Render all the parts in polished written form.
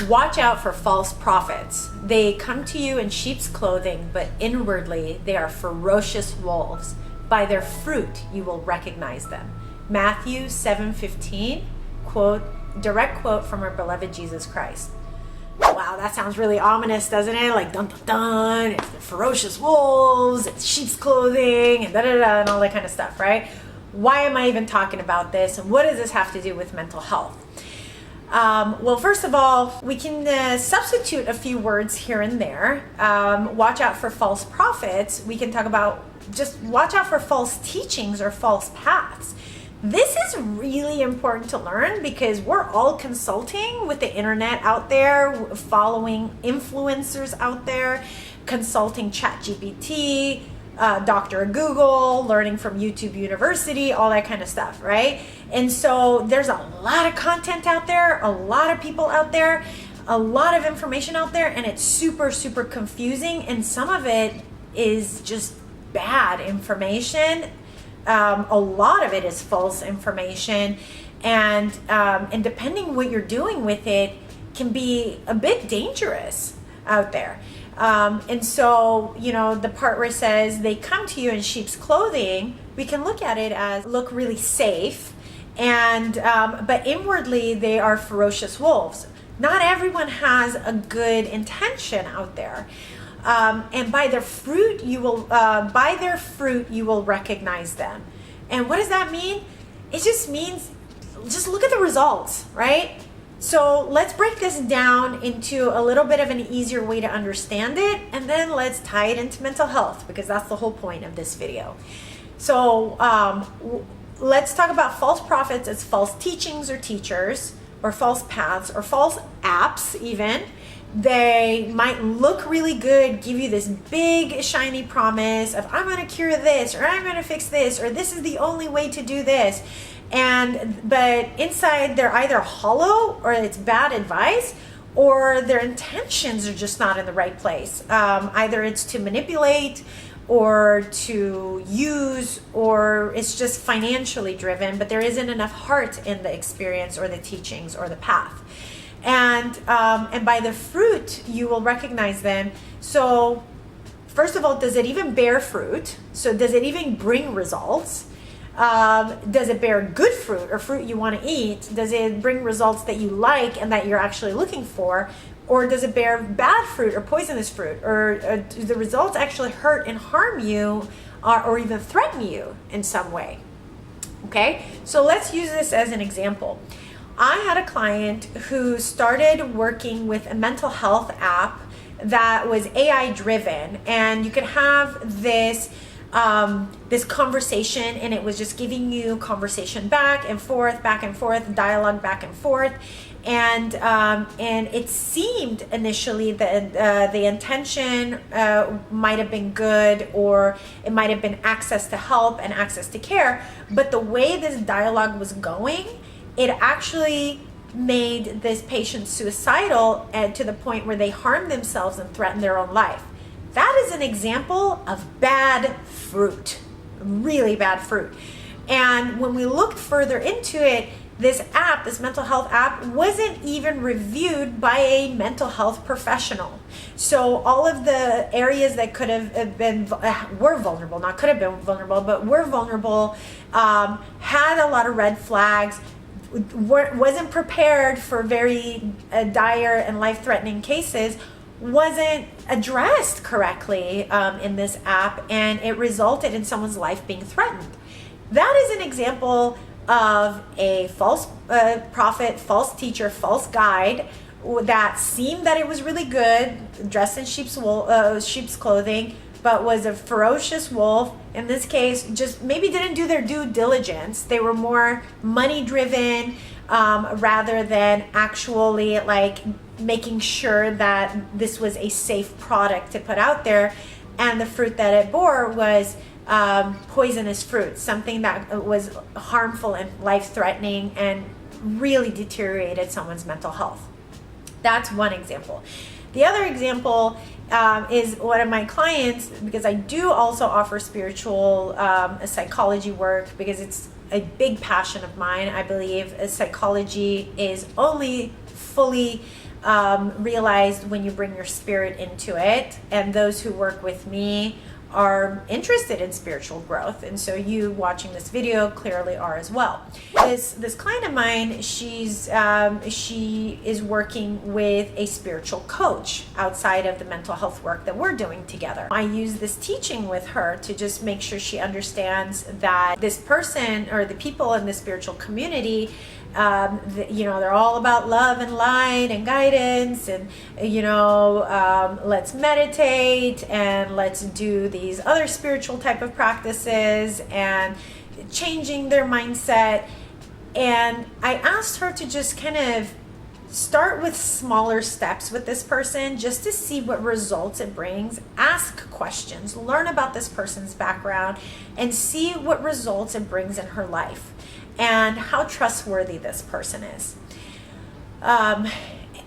Watch out for false prophets. They come to you in sheep's clothing, but inwardly they are ferocious wolves. By their fruit you will recognize them. Matthew 7:15, direct quote from our beloved Jesus Christ. Wow, that sounds really ominous, doesn't it? Like dun dun dun, it's the ferocious wolves, it's sheep's clothing, and da da da, and all that kind of stuff, right? Why am I even talking about this, and what does this have to do with mental health? Well, first of all, we can substitute a few words here and there. Watch out for false prophets. We can talk about just watch out for false teachings or false paths. This is really important to learn because we're all consulting with the internet out there, following influencers out there, consulting ChatGPT, Dr. Google, learning from YouTube University, all that kind of stuff, right? And so there's a lot of content out there, a lot of people out there, a lot of information out there, and it's super, super confusing. And some of it is just bad information. A lot of it is false information, and depending what you're doing with it can be a bit dangerous out there. And so, the part where it says they come to you in sheep's clothing, we can look at it as look really safe, and but inwardly they are ferocious wolves. Not everyone has a good intention out there. And by their fruit you will recognize them. And what does that mean? It just means just look at the results, right? So let's break this down into a little bit of an easier way to understand it, and then let's tie it into mental health, because that's the whole point of this video. So let's talk about false prophets as false teachings or teachers, or false paths, or false apps even. They might look really good, give you this big shiny promise of I'm going to cure this, or I'm going to fix this, or this is the only way to do this. But inside they're either hollow, or it's bad advice, or their intentions are just not in the right place. Either it's to manipulate or to use, or it's just financially driven, but there isn't enough heart in the experience or the teachings or the path. And by the fruit you will recognize them. So first of all, does it even bear fruit? So does it even bring results? Does it bear good fruit, or fruit you want to eat? Does it bring results that you like and that you're actually looking for? Or does it bear bad fruit or poisonous fruit? Or do the results actually hurt and harm you, or even threaten you in some way? Okay, so let's use this as an example. I had a client who started working with a mental health app that was AI driven, and you could have this conversation, and it was just giving you conversation back and forth, dialogue back and forth, and it seemed initially that the intention might have been good, or it might have been access to help and access to care, but the way this dialogue was going, it actually made this patient suicidal, and to the point where they harmed themselves and threatened their own life. That is an example of bad fruit, really bad fruit. And when we looked further into it, this mental health app, wasn't even reviewed by a mental health professional. So all of the areas that could have been, were vulnerable, not could have been vulnerable, but were vulnerable, had a lot of red flags, wasn't prepared for very dire and life-threatening cases, wasn't addressed correctly in this app, and it resulted in someone's life being threatened. That is an example of a false prophet, false teacher, false guide that seemed that it was really good, dressed in sheep's clothing, but was a ferocious wolf. In this case, just maybe didn't do their due diligence. They were more money driven rather than actually like making sure that this was a safe product to put out there. And the fruit that it bore was poisonous fruit, something that was harmful and life-threatening and really deteriorated someone's mental health. That's one example. The other example is one of my clients, because I do also offer spiritual psychology work, because it's a big passion of mine. I believe psychology is only fully realized when you bring your spirit into it, and those who work with me are interested in spiritual growth, and so you watching this video clearly are as well. This client of mine, she is working with a spiritual coach outside of the mental health work that we're doing together. I use this teaching with her to just make sure she understands that this person, or the people in the spiritual community, they're all about love and light and guidance, and let's meditate and let's do these other spiritual type of practices, and changing their mindset. And I asked her to just kind of start with smaller steps with this person, just to see what results it brings. Ask questions, learn about this person's background, and see what results it brings in her life, and how trustworthy this person is.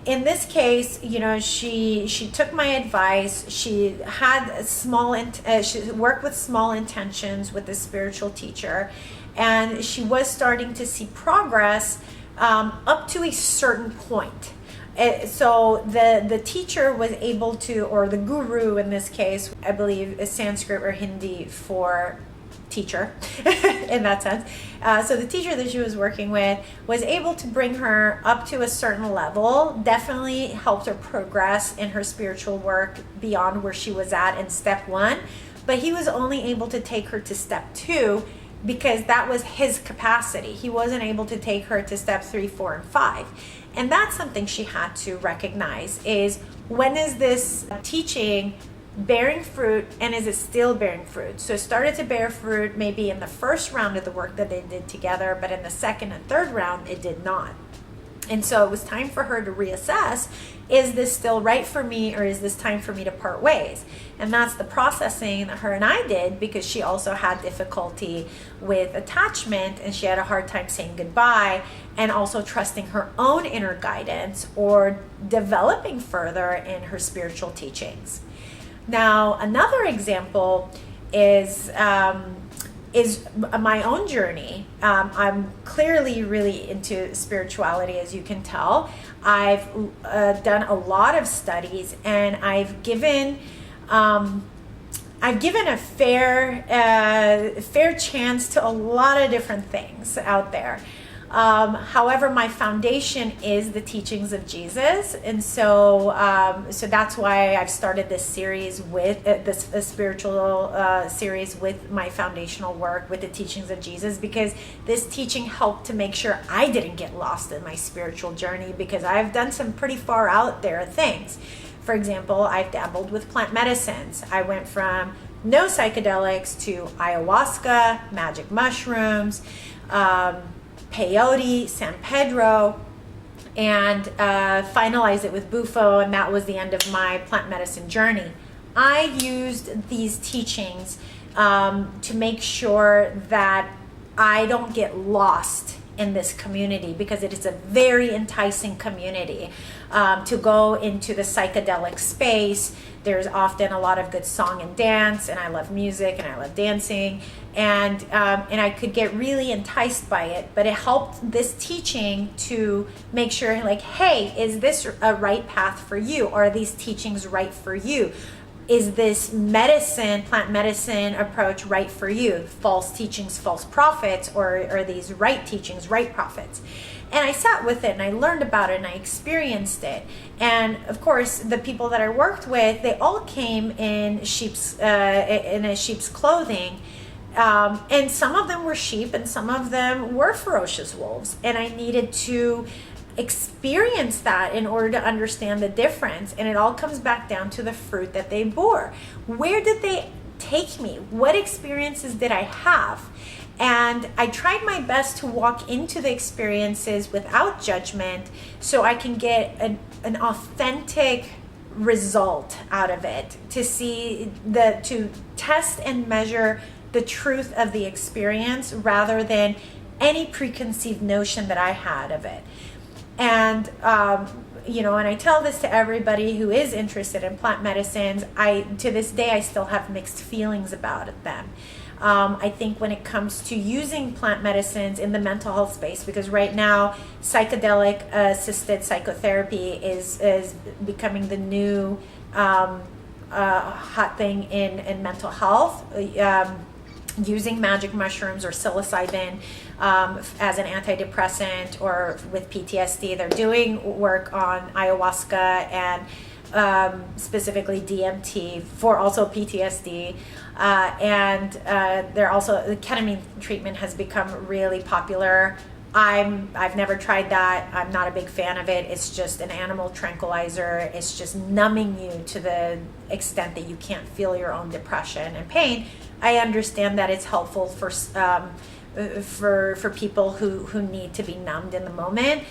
In this case, she took my advice. She had she worked with small intentions with this spiritual teacher, and she was starting to see progress up to a certain point. So the teacher was able to, or the guru in this case, I believe is Sanskrit or Hindi for teacher in that sense. So the teacher that she was working with was able to bring her up to a certain level, definitely helped her progress in her spiritual work beyond where she was at in step 1, but he was only able to take her to step 2 because that was his capacity. He wasn't able to take her to step 3, 4, and 5. And that's something she had to recognize, is when is this teaching bearing fruit, and is it still bearing fruit? So it started to bear fruit maybe in the first round of the work that they did together, but in the second and third round it did not. And so it was time for her to reassess, is this still right for me, or is this time for me to part ways? And that's the processing that her and I did, because she also had difficulty with attachment, and she had a hard time saying goodbye, and also trusting her own inner guidance or developing further in her spiritual teachings. Now, another example is my own journey. I'm clearly really into spirituality, as you can tell. I've done a lot of studies, and I've given a fair chance to a lot of different things out there. However, my foundation is the teachings of Jesus, and so that's why I've started this series with this spiritual series with my foundational work with the teachings of Jesus, because this teaching helped to make sure I didn't get lost in my spiritual journey, because I've done some pretty far out there things. For example, I've dabbled with plant medicines. I went from no psychedelics to ayahuasca, magic mushrooms, peyote, San Pedro, and finalized it with bufo, and that was the end of my plant medicine journey. I used these teachings to make sure that I don't get lost in this community, because it is a very enticing community to go into the psychedelic space. There's often a lot of good song and dance, and I love music and I love dancing, and I could get really enticed by it. But it helped this teaching to make sure, like, hey, is this a right path for you? Are these teachings right for you? Is this plant medicine approach right for you? False teachings, false prophets, or are these right teachings, right prophets? And I sat with it, and I learned about it, and I experienced it. And of course, the people that I worked with, they all came in sheep's clothing. And some of them were sheep, and some of them were ferocious wolves. And I needed to experience that in order to understand the difference. And it all comes back down to the fruit that they bore. Where did they take me? What experiences did I have? And I tried my best to walk into the experiences without judgment, so I can get an authentic result out of it, to test and measure the truth of the experience rather than any preconceived notion that I had of it. And and I tell this to everybody who is interested in plant medicines. To this day, I still have mixed feelings about them. I think when it comes to using plant medicines in the mental health space, because right now psychedelic assisted psychotherapy is becoming the new hot thing in mental health. Using magic mushrooms or psilocybin as an antidepressant, or with PTSD, they're doing work on ayahuasca and specifically DMT for also PTSD. And they're also, the ketamine treatment has become really popular. I've never tried that. I'm not a big fan of it. It's just an animal tranquilizer. It's just numbing you to the extent that you can't feel your own depression and pain. I understand that it's helpful for people who need to be numbed in the moment.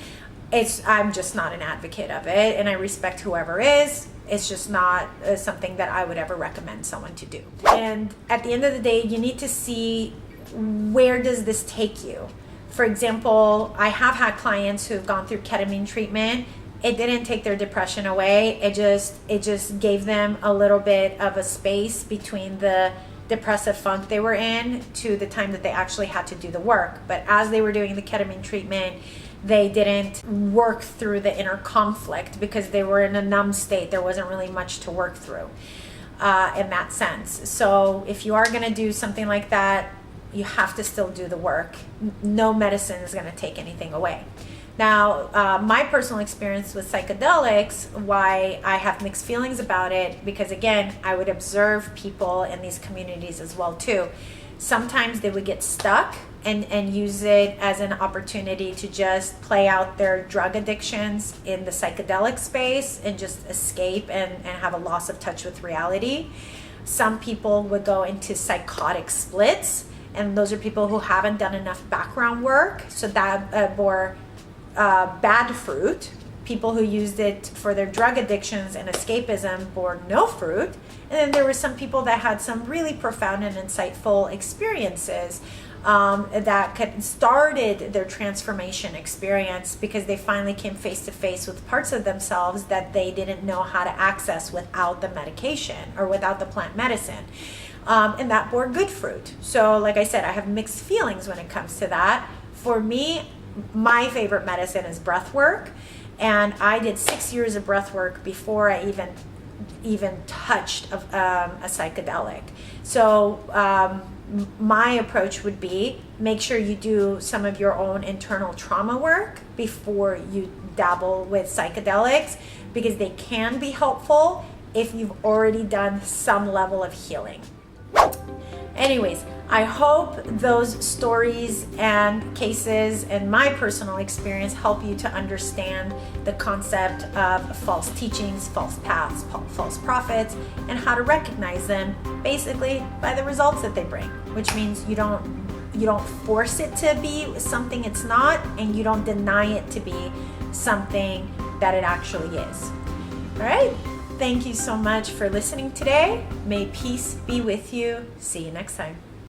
I'm just not an advocate of it, and I respect whoever is. It's just not something that I would ever recommend someone to do. And at the end of the day, you need to see, where does this take you? For example, I have had clients who've gone through ketamine treatment. It didn't take their depression away. It just gave them a little bit of a space between the depressive funk they were in to the time that they actually had to do the work. But as they were doing the ketamine treatment, they didn't work through the inner conflict because they were in a numb state. There wasn't really much to work through in that sense. So if you are going to do something like that, you have to still do the work. No medicine is going to take anything away. Now, my personal experience with psychedelics, why I have mixed feelings about it, because again, I would observe people in these communities as well too. Sometimes they would get stuck and use it as an opportunity to just play out their drug addictions in the psychedelic space and just escape and have a loss of touch with reality. Some people would go into psychotic splits, and those are people who haven't done enough background work, so that bore bad fruit. People who used it for their drug addictions and escapism bore no fruit. And then there were some people that had some really profound and insightful experiences that started their transformation experience because they finally came face to face with parts of themselves that they didn't know how to access without the medication or without the plant medicine. And that bore good fruit. So like I said, I have mixed feelings when it comes to that. For me, my favorite medicine is breath work, and I did 6 years of breath work before I even touched a psychedelic. So my approach would be, make sure you do some of your own internal trauma work before you dabble with psychedelics, because they can be helpful if you've already done some level of healing. Anyways, I hope those stories and cases and my personal experience help you to understand the concept of false teachings, false paths, false prophets, and how to recognize them basically by the results that they bring, which means you don't force it to be something it's not, and you don't deny it to be something that it actually is. All right? Thank you so much for listening today. May peace be with you. See you next time.